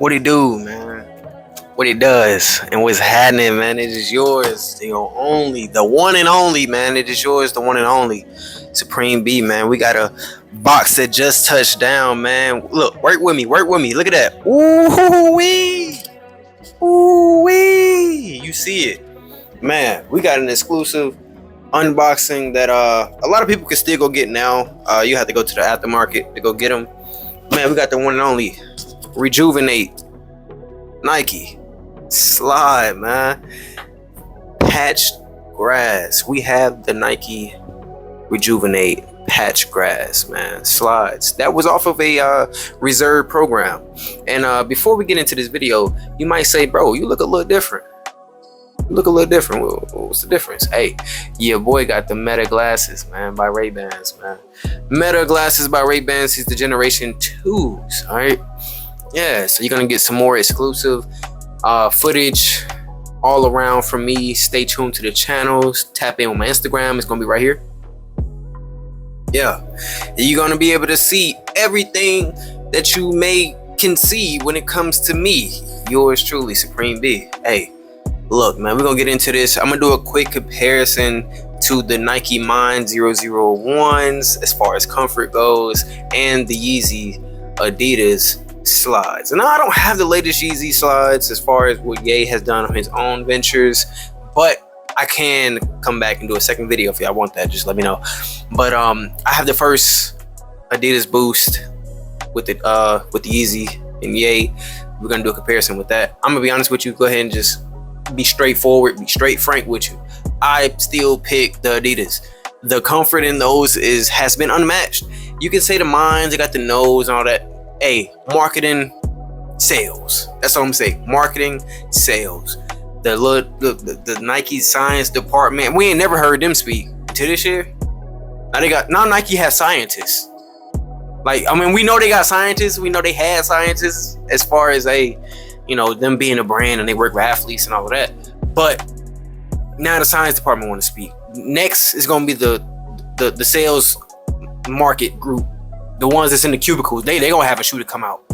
What it do, man? What it does and what's happening, man? It is yours, the one and only, man. It is yours, the one and only Supreme B, man. We got a box that just touched down, man. Look, work with me. Look at that. Ooh wee, you see it, man. We got an exclusive unboxing that a lot of people can still go get now. You have to go to the aftermarket to go get them, man. We got the one and only Rejuven8 Nike Slide, man. Patched grass. We have the Nike Rejuven8 patch grass, man. Slides. That was off of a reserve program. And before we get into this video, you might say, bro, you look a little different. What's the difference? Hey, your boy got the Meta glasses, man, by Ray-Bans, man. Meta glasses by Ray-Bans is the Generation 2s, all right? Yeah, so you're gonna get some more exclusive footage all around from me. Stay tuned to the channels. Tap in on my Instagram. It's gonna be right here. Yeah, you're gonna be able to see everything that you can see when it comes to me. Yours truly, Supreme B. Hey, look, man, we're gonna get into this. I'm gonna do a quick comparison to the Nike Mind 001s as far as comfort goes and the Yeezy Adidas slides. And I don't have the latest Yeezy slides as far as what Ye has done on his own ventures, but I can come back and do a second video if y'all want that. Just let me know. But I have the first Adidas Boost with the Yeezy and Ye. We're gonna do a comparison with that. I'm gonna be honest with you. Go ahead and just be straightforward, be straight frank with you. I still pick the Adidas. The comfort in those has been unmatched. You can say the Minds, they got the nose and all that. Hey, marketing, sales. That's what I'm saying. Marketing, sales. The Nike science department, we ain't never heard them speak to this year. Now Nike has scientists. Like, I mean, we know they got scientists. We know they had scientists as far as them being a brand and they work with athletes and all of that. But now the science department want to speak. Next is gonna be the sales market group. The ones that's in the cubicles, they gonna have a shoe to come out.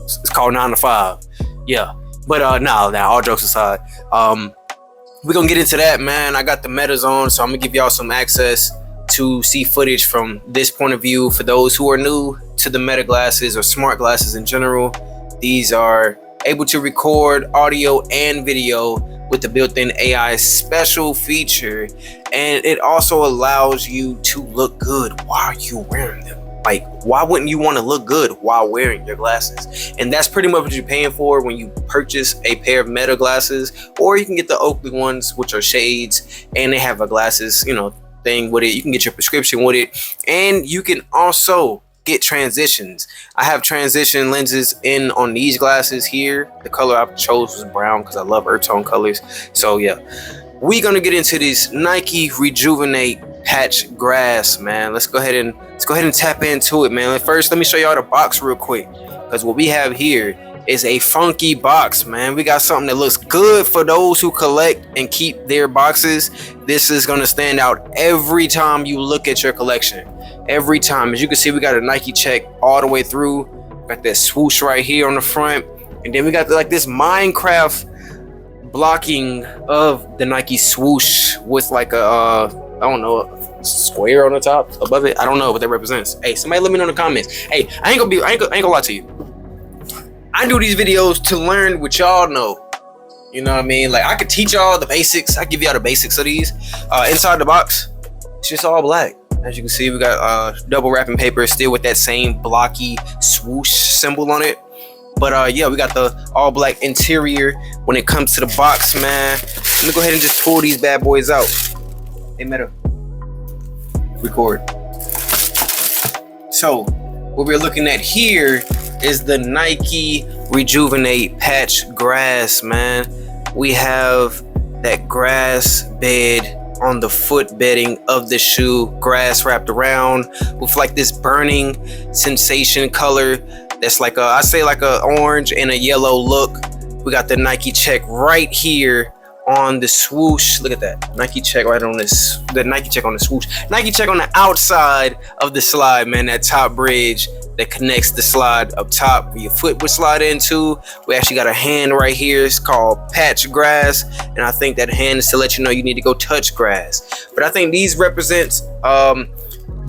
It's called 9 to 5. Yeah. But now all jokes aside, we're gonna get into that, man. I got the Metas on, so I'm gonna give y'all some access to see footage from this point of view. For those who are new to the Meta glasses or smart glasses in general, these are able to record audio and video with the built-in AI special feature, and it also allows you to look good while you're wearing them. Like, why wouldn't you want to look good while wearing your glasses? And that's pretty much what you're paying for when you purchase a pair of Meta glasses, or you can get the Oakley ones, which are shades, and they have a glasses, thing with it. You can get your prescription with it, and you can also get transitions. I have transition lenses in on these glasses here. The color I chose was brown because I love earth tone colors. So yeah, we're gonna get into this Nike Rejuven8 patch grass, man. Let's go ahead and tap into it, man. First, let me show y'all the box real quick, because what we have here is a funky box, man. We got something that looks good for those who collect and keep their boxes. This is gonna stand out every time you look at your collection. Every time. As you can see, we got a Nike check all the way through. Got that swoosh right here on the front, and then we got this Minecraft blocking of the Nike swoosh with like a I don't know, a square on the top above it. I don't know what that represents. Hey, somebody let me know in the comments. Hey, I ain't gonna lie to you. I do these videos to learn what y'all know. You know what I mean? Like, I could teach y'all the basics. I give y'all the basics of these. Inside the box, it's just all black. As you can see, we got double wrapping paper still with that same blocky swoosh symbol on it. But yeah, we got the all black interior when it comes to the box, man. Let me go ahead and just pull these bad boys out. Hey, Meta, record. So what we're looking at here is the Nike Rejuven8 patch grass, man. We have that grass bed on the foot bedding of the shoe, grass wrapped around with like this burning sensation color that's like I say like a orange and a yellow look. We got the Nike check right here on the swoosh. Look at that Nike check right on this, the Nike check on the swoosh, Nike check on the outside of the slide, man. That top bridge that connects the slide up top where your foot would slide into. We actually got a hand right here. It's called patch grass, and I think that hand is to let you know you need to go touch grass. But I think these represents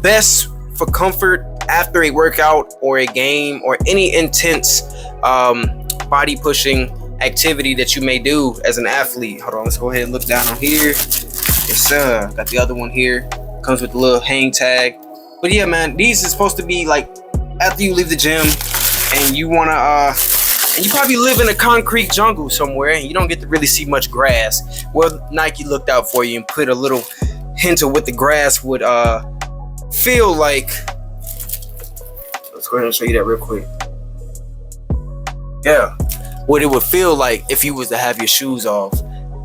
best for comfort after a workout or a game or any intense body pushing activity that you may do as an athlete. Hold on, let's go ahead and look down on here. Yes sir, got the other one here, comes with the little hang tag. But yeah man, these are supposed to be like after you leave the gym and you wanna and you probably live in a concrete jungle somewhere and you don't get to really see much grass. Well, Nike looked out for you and put a little hint of what the grass would feel like. Let's go ahead and show you that real quick. Yeah, what it would feel like if you was to have your shoes off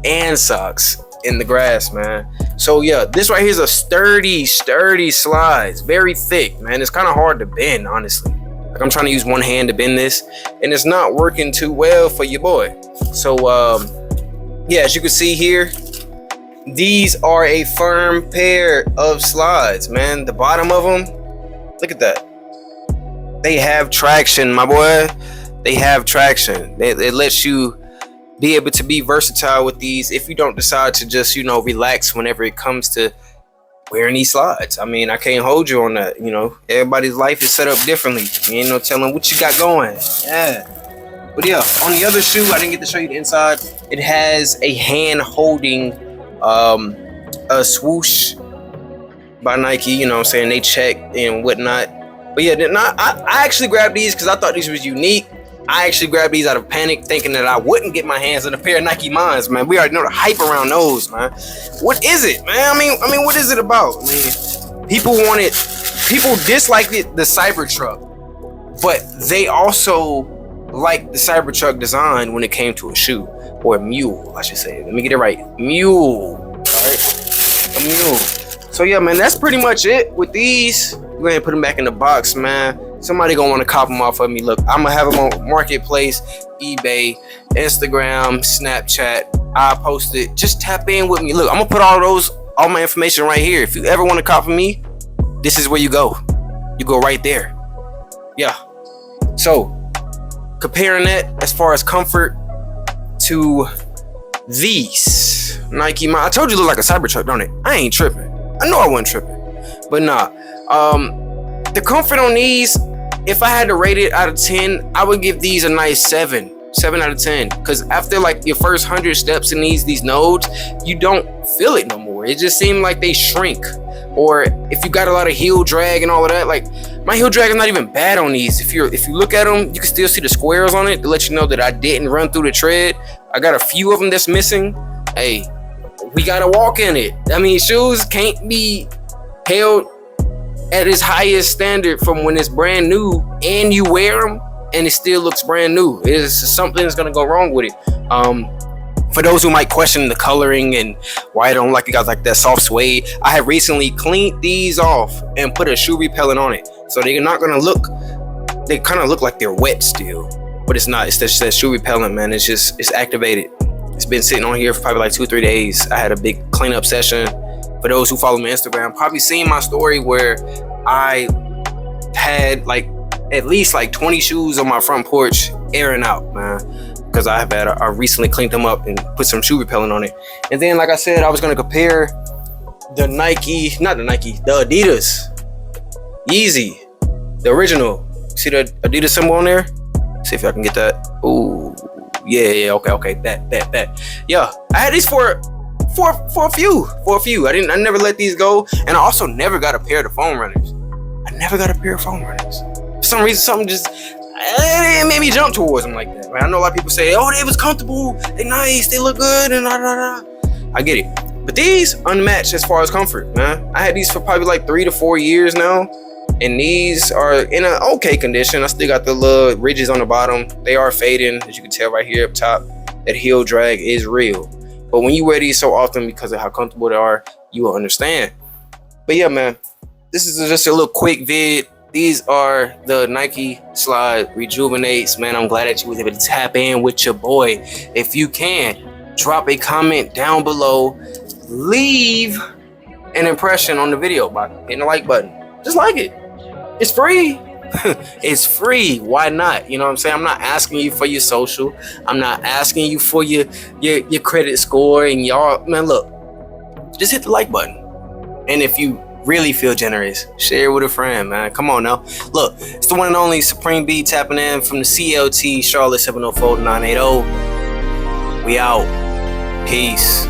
and socks in the grass, man. So yeah, this right here is a sturdy slides, very thick, man. It's kind of hard to bend, honestly. Like I'm trying to use one hand to bend this and it's not working too well for your boy. So yeah, as you can see here, these are a firm pair of slides, man. The bottom of them, look at that. They have traction, my boy. They have traction. It lets you be able to be versatile with these if you don't decide to just, you know, relax whenever it comes to wearing these slides. I mean, I can't hold you on that. You know, everybody's life is set up differently. You ain't no telling what you got going. Yeah. But yeah, on the other shoe, I didn't get to show you the inside. It has a hand holding a swoosh by Nike. You know what I'm saying? They check and whatnot. But yeah, I actually grabbed these because I thought these was unique. I actually grabbed these out of panic, thinking that I wouldn't get my hands on a pair of Nike Mines, man. We already know the hype around those, man. What is it, man? I mean, what is it about? I mean, people disliked the Cybertruck, but they also liked the Cybertruck design when it came to a shoe, or a mule, I should say. Let me get it right. Mule, all right? A mule. So yeah, man, that's pretty much it with these. Go ahead and put them back in the box, man. Somebody gonna want to cop them off of me. Look, I'm gonna have them on Marketplace, eBay, Instagram, Snapchat. I post it. Just tap in with me. Look, I'm gonna put all my information right here. If you ever want to cop from me, this is where you go. You go right there. Yeah. So comparing that as far as comfort to these Nike, I told you look like a Cybertruck, don't it? I ain't tripping. I know I wasn't tripping, but nah. The comfort on these, if I had to rate it out of 10, I would give these a nice 7 out of 10. Because after like your first 100 steps in these nodes, you don't feel it no more. It just seemed like they shrink. Or if you got a lot of heel drag and all of that, like my heel drag is not even bad on these. If you look at them, you can still see the squares on it to let you know that I didn't run through the tread. I got a few of them that's missing. Hey, we gotta walk in it. I mean, shoes can't be held at its highest standard from when it's brand new and you wear them and it still looks brand new. Something that's gonna go wrong with it. For those who might question the coloring and why I don't like it, guys, like that soft suede, I have recently cleaned these off and put a shoe repellent on it, so they're not gonna look. They kind of look like they're wet still, but it's not. It's just that shoe repellent, man. It's activated. It's been sitting on here for probably like 2-3 days. I had a big cleanup session. For those who follow me on Instagram, probably seen my story where I had like at least like 20 shoes on my front porch airing out, man, because I recently cleaned them up and put some shoe repellent on it. And then, like I said, I was gonna compare the Adidas Yeezy, the original. See the Adidas symbol on there? See if I can get that. Ooh, yeah, okay, that. Yeah, I had these for a few. I never let these go, and I also never got a pair of the foam runners. For some reason, something just it made me jump towards them like that. Man, I know a lot of people say, "Oh, they was comfortable, they nice, they look good," and I get it, but these unmatched as far as comfort, man. I had these for probably like 3 to 4 years now, and these are in an okay condition. I still got the little ridges on the bottom. They are fading, as you can tell right here up top. That heel drag is real. But when you wear these so often because of how comfortable they are, you will understand. But yeah, man, this is just a little quick vid. These are the Nike Slide Rejuvenates, man. I'm glad that you was able to tap in with your boy. If you can, drop a comment down below. Leave an impression on the video by hitting the like button. Just like it. It's free. It's free. Why not? You know what I'm saying? I'm not asking you for your social. I'm not asking you for your credit score and y'all. Man, look, just hit the like button. And if you really feel generous, share it with a friend, man. Come on now. Look, it's the one and only Supreme B tapping in from the CLT Charlotte 704-980. We out. Peace.